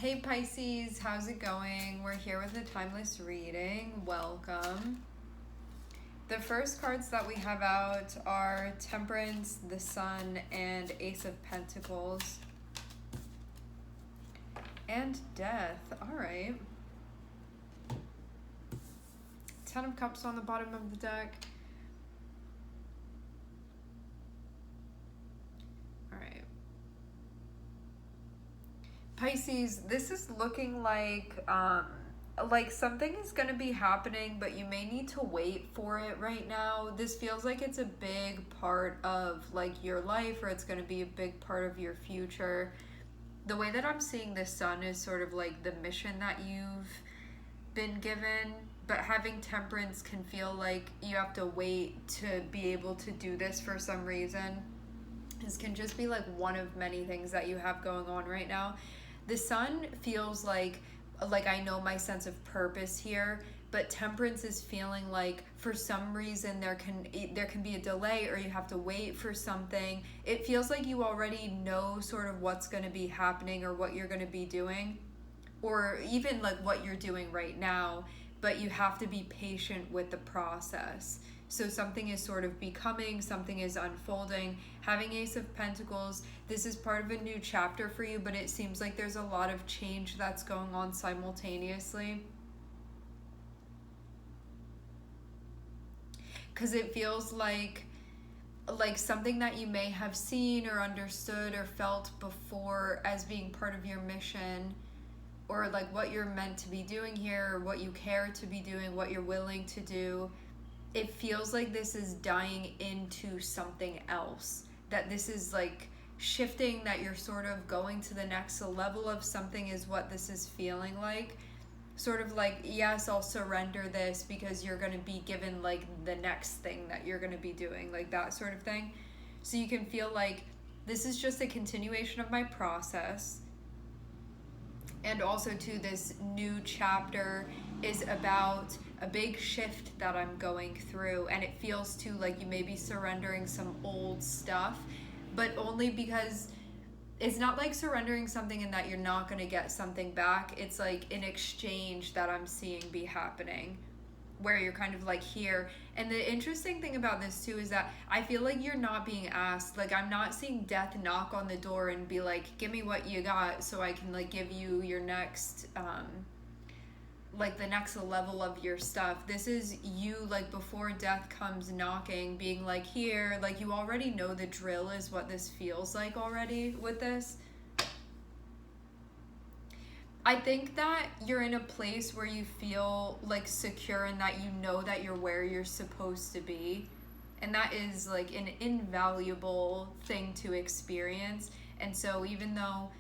Hey Pisces, how's it going? We're here with a timeless reading. Welcome. The first cards that we have out are Temperance, the Sun, and Ace of Pentacles. And Death. Alright. Ten of Cups on the bottom of the deck. Alright. Pisces, this is looking like something is going to be happening, but you may need to wait for it right now. This feels like it's a big part of like your life, or it's going to be a big part of your future. The way that I'm seeing the Sun is sort of like the mission that you've been given, but having Temperance can feel like you have to wait to be able to do this for some reason. This can just be like one of many things that you have going on right now. The Sun feels like I know my sense of purpose here, but Temperance is feeling like for some reason there can be a delay, or you have to wait for something. It feels like you already know sort of what's going to be happening or what you're going to be doing, or even like what you're doing right now, but you have to be patient with the process. So something is sort of becoming, something is unfolding. Having Ace of Pentacles, this is part of a new chapter for you, but it seems like there's a lot of change that's going on simultaneously. Because it feels like something that you may have seen or understood or felt before as being part of your mission, or like what you're meant to be doing here, or what you care to be doing, what you're willing to do. It feels like this is dying into something else, that this is like shifting, that you're sort of going to the next level of something is what this is feeling like. Sort of like, yes, I'll surrender this because you're going to be given like the next thing that you're going to be doing, like that sort of thing. So you can feel like this is just a continuation of my process. And also too, this new chapter is about a big shift that I'm going through, and it feels too like you may be surrendering some old stuff, but only because it's not like surrendering something and that you're not going to get something back. It's like an exchange that I'm seeing be happening, where you're kind of like here. And the interesting thing about this too is that I feel like you're not being asked. Like, I'm not seeing Death knock on the door and be like, give me what you got so I can like give you your next like the next level of your stuff. This is you, like before Death comes knocking, being like, here, like you already know the drill is what this feels like already with this. I think that you're in a place where you feel like secure, and that you know that you're where you're supposed to be. And that is like an invaluable thing to experience. And so even though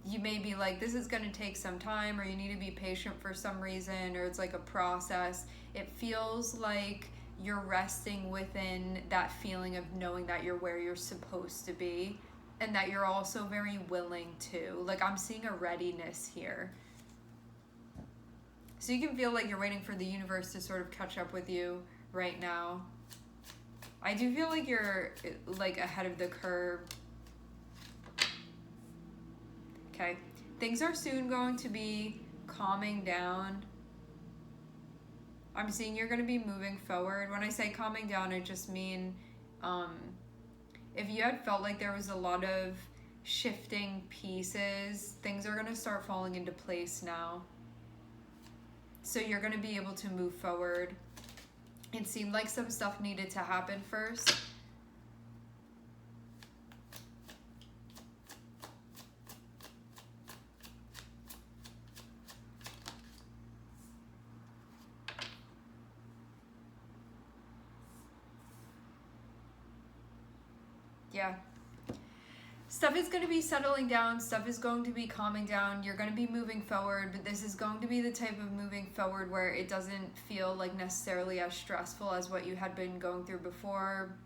you may be like, this is going to take some time, or you need to be patient for some reason, or it's like a process, it feels like you're resting within that feeling of knowing that you're where you're supposed to be, and that you're also very willing to. Like, I'm seeing a readiness here. So you can feel like you're waiting for the universe to sort of catch up with you right now. I do feel like you're like ahead of the curve. Okay, things are soon going to be calming down. I'm seeing you're going to be moving forward. When I say calming down, I just mean if you had felt like there was a lot of shifting pieces, things are going to start falling into place now. So you're going to be able to move forward. It seemed like some stuff needed to happen first. Yeah. Stuff is going to be settling down. Stuff is going to be calming down. You're going to be moving forward, but this is going to be the type of moving forward where it doesn't feel like necessarily as stressful as what you had been going through before.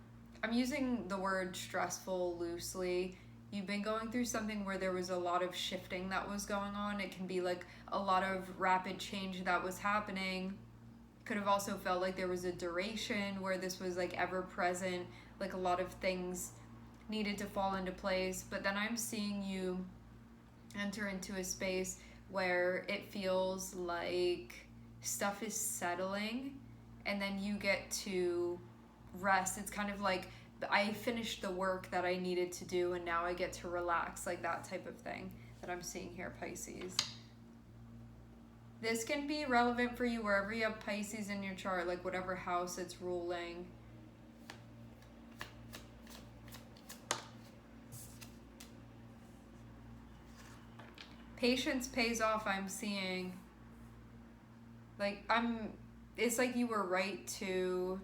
I'm using the word stressful loosely. You've been going through something where there was a lot of shifting that was going on. It can be like a lot of rapid change that was happening. Could have also felt like there was a duration where this was like ever present, like a lot of things needed to fall into place. But then I'm seeing you enter into a space where it feels like stuff is settling, and then you get to rest. It's kind of like I finished the work that I needed to do and now I get to relax, like that type of thing that I'm seeing here, Pisces. This can be relevant for you wherever you have Pisces in your chart, like whatever house it's ruling. Patience pays off, I'm seeing. Like, it's like you were right to,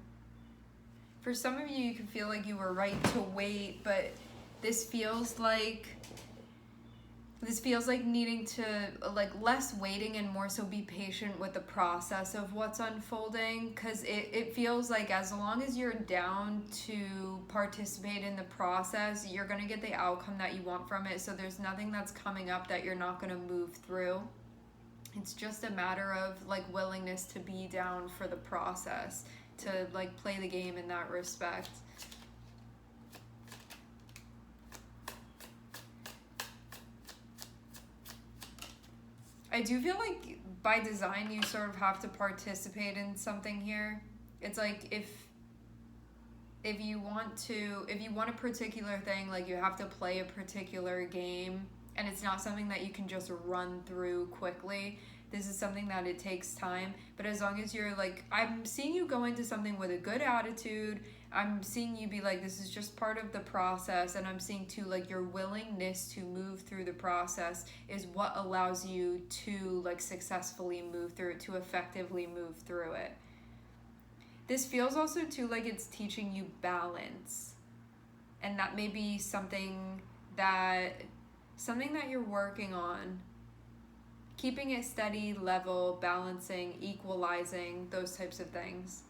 for some of you, you can feel like you were right to wait, but this feels like needing to, like, less waiting and more so be patient with the process of what's unfolding, because it feels like as long as you're down to participate in the process, you're going to get the outcome that you want from it. So there's nothing that's coming up that you're not going to move through. It's just a matter of, like, willingness to be down for the process, to, like, play the game in that respect. I do feel like by design you sort of have to participate in something here. It's like if you want a particular thing, like, you have to play a particular game, and it's not something that you can just run through quickly. This is something that it takes time, but as long as you're, like, I'm seeing you go into something with a good attitude. I'm seeing you be like, this is just part of the process, and I'm seeing too, like, your willingness to move through the process is what allows you to, like, successfully move through it, to effectively move through it. This feels also too like it's teaching you balance, and that may be something that you're working on. Keeping it steady, level, balancing, equalizing, those types of things.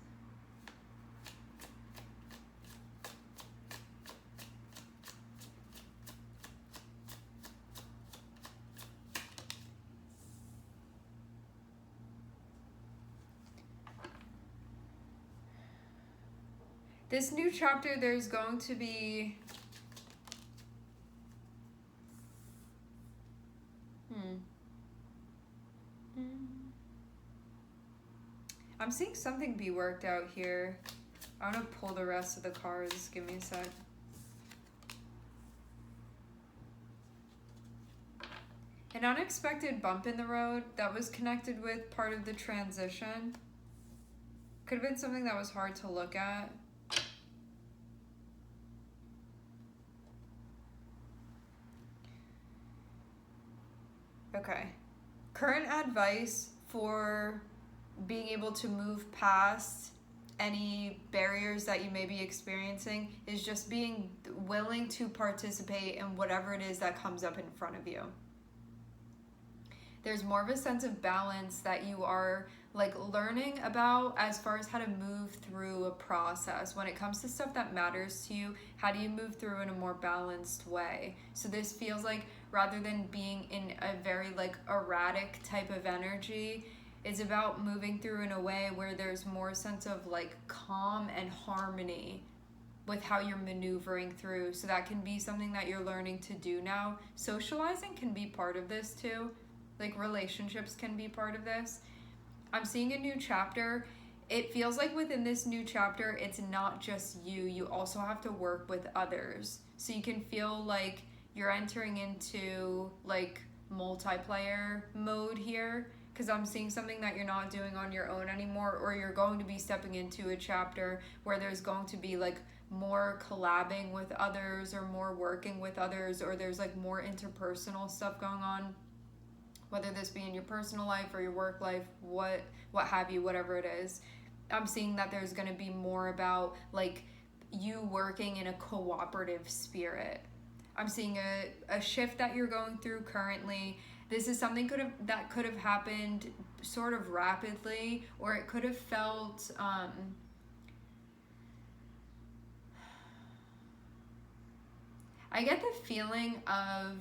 This new chapter, there's going to be... I'm seeing something be worked out here. I want to pull the rest of the cards. Give me a sec. An unexpected bump in the road that was connected with part of the transition. Could have been something that was hard to look at. Okay. Current advice for being able to move past any barriers that you may be experiencing is just being willing to participate in whatever it is that comes up in front of you. There's more of a sense of balance that you are, like, learning about as far as how to move through a process. When it comes to stuff that matters to you, how do you move through in a more balanced way? So this feels like, rather than being in a very, like, erratic type of energy, it's about moving through in a way where there's more sense of, like, calm and harmony with how you're maneuvering through. So that can be something that you're learning to do now. Socializing can be part of this too. Like, relationships can be part of this. I'm seeing a new chapter. It feels like within this new chapter, it's not just you. You also have to work with others. So you can feel like you're entering into, like, multiplayer mode here, because I'm seeing something that you're not doing on your own anymore, or you're going to be stepping into a chapter where there's going to be, like, more collabing with others, or more working with others, or there's, like, more interpersonal stuff going on, whether this be in your personal life or your work life, what have you, whatever it is. I'm seeing that there's going to be more about, like, you working in a cooperative spirit. I'm seeing a shift that you're going through currently. This is something that could have happened sort of rapidly, or it could have felt I get the feeling of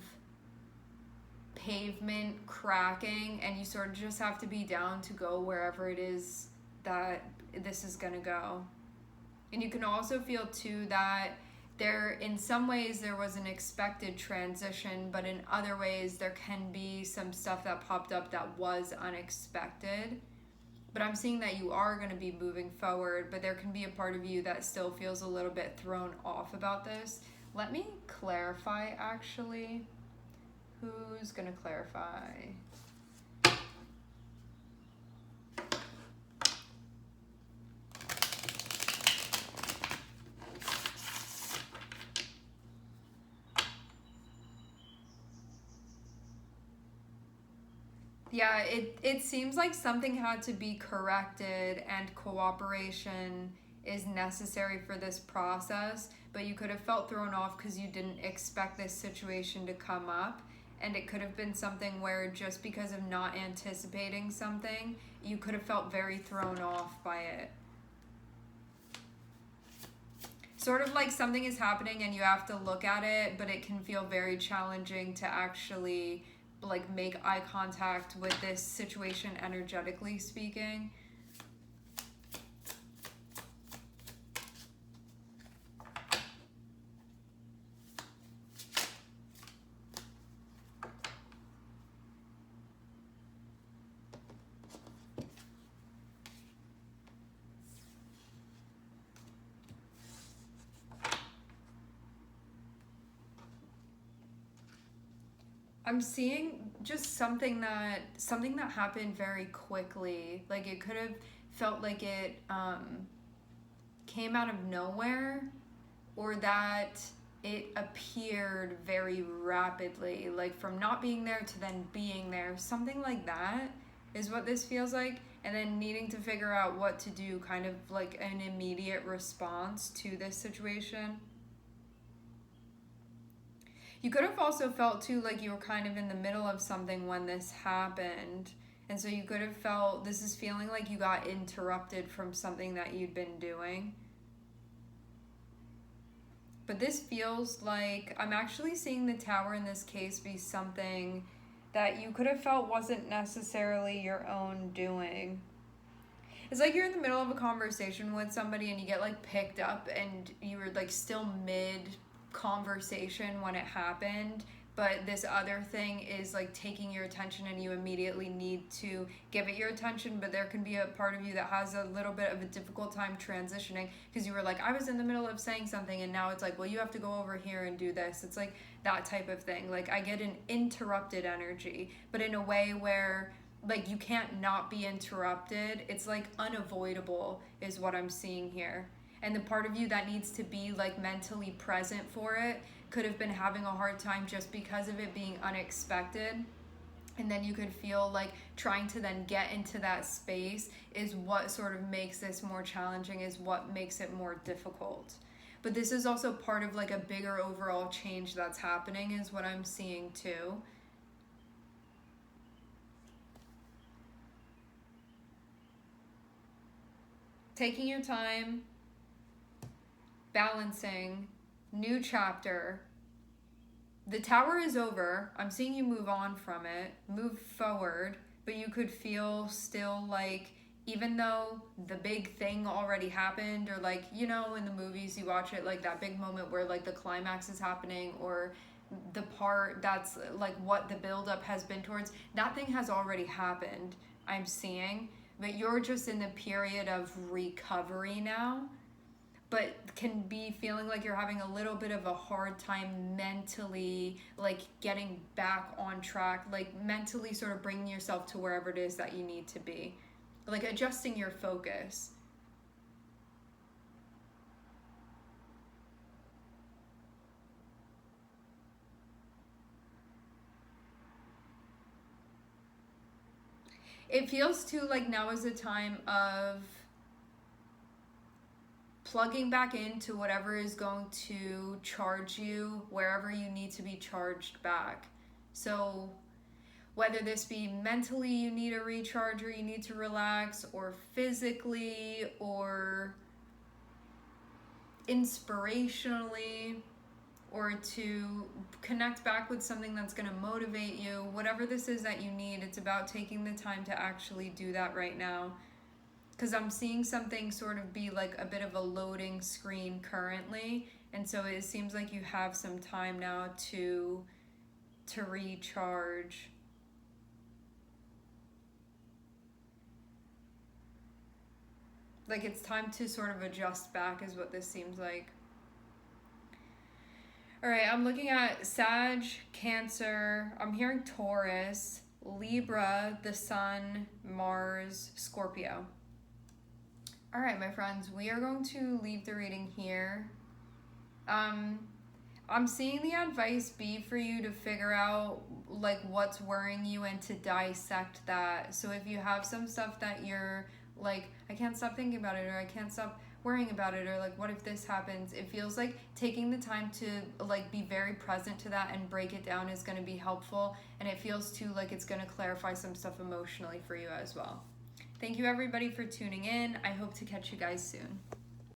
pavement cracking, and you sort of just have to be down to go wherever it is that this is gonna go. And you can also feel too that in some ways there was an expected transition, but in other ways there can be some stuff that popped up that was unexpected. But I'm seeing that you are going to be moving forward, but there can be a part of you that still feels a little bit thrown off about this. Let me clarify, actually. Who's going to clarify? Yeah, it seems like something had to be corrected and cooperation is necessary for this process, but you could have felt thrown off because you didn't expect this situation to come up. And it could have been something where just because of not anticipating something, you could have felt very thrown off by it. Sort of like something is happening and you have to look at it, but it can feel very challenging to actually like make eye contact with this situation, energetically speaking. I'm seeing just something that happened very quickly. Like it could have felt like it came out of nowhere, or that it appeared very rapidly, like from not being there to then being there. Something like that is what this feels like. And then needing to figure out what to do, kind of like an immediate response to this situation. You could have also felt too like you were kind of in the middle of something when this happened. And so you could have felt, this is feeling like you got interrupted from something that you'd been doing. But this feels like, I'm actually seeing the Tower in this case be something that you could have felt wasn't necessarily your own doing. It's like you're in the middle of a conversation with somebody and you get like picked up and you were like still mid conversation when it happened, but this other thing is like taking your attention and you immediately need to give it your attention. But there can be a part of you that has a little bit of a difficult time transitioning because you were like, I was in the middle of saying something and now it's like, well, you have to go over here and do this. It's like that type of thing. Like I get an interrupted energy, but in a way where like you can't not be interrupted. It's like unavoidable is what I'm seeing here. And the part of you that needs to be like mentally present for it could have been having a hard time just because of it being unexpected. And then you could feel like trying to then get into that space is what sort of makes this more challenging, is what makes it more difficult. But this is also part of like a bigger overall change that's happening, is what I'm seeing too. Taking your time, balancing, new chapter. The Tower is over. I'm seeing you move on from it, move forward, but you could feel still like, even though the big thing already happened, or like, you know, in the movies you watch it, like that big moment where like the climax is happening, or the part that's like what the buildup has been towards, that thing has already happened, I'm seeing. But you're just in the period of recovery now, but can be feeling like you're having a little bit of a hard time mentally, like getting back on track, like mentally sort of bringing yourself to wherever it is that you need to be, like adjusting your focus. It feels too like now is a time of plugging back into whatever is going to charge you wherever you need to be charged back. So whether this be mentally you need a recharge or you need to relax, or physically, or inspirationally, or to connect back with something that's going to motivate you, whatever this is that you need, it's about taking the time to actually do that right now. Because I'm seeing something sort of be like a bit of a loading screen currently, And so it seems like you have some time now to recharge. Like it's time to sort of adjust back is what this seems like. All right, I'm looking at Sag, Cancer, I'm hearing Taurus, Libra, the Sun, Mars, Scorpio. All right, my friends, we are going to leave the reading here. I'm seeing the advice be for you to figure out like what's worrying you and to dissect that. So if you have some stuff that you're like, I can't stop thinking about it, or I can't stop worrying about it, or like, what if this happens? It feels like taking the time to like be very present to that and break it down is going to be helpful. And it feels too like it's going to clarify some stuff emotionally for you as well. Thank you everybody for tuning in. I hope to catch you guys soon.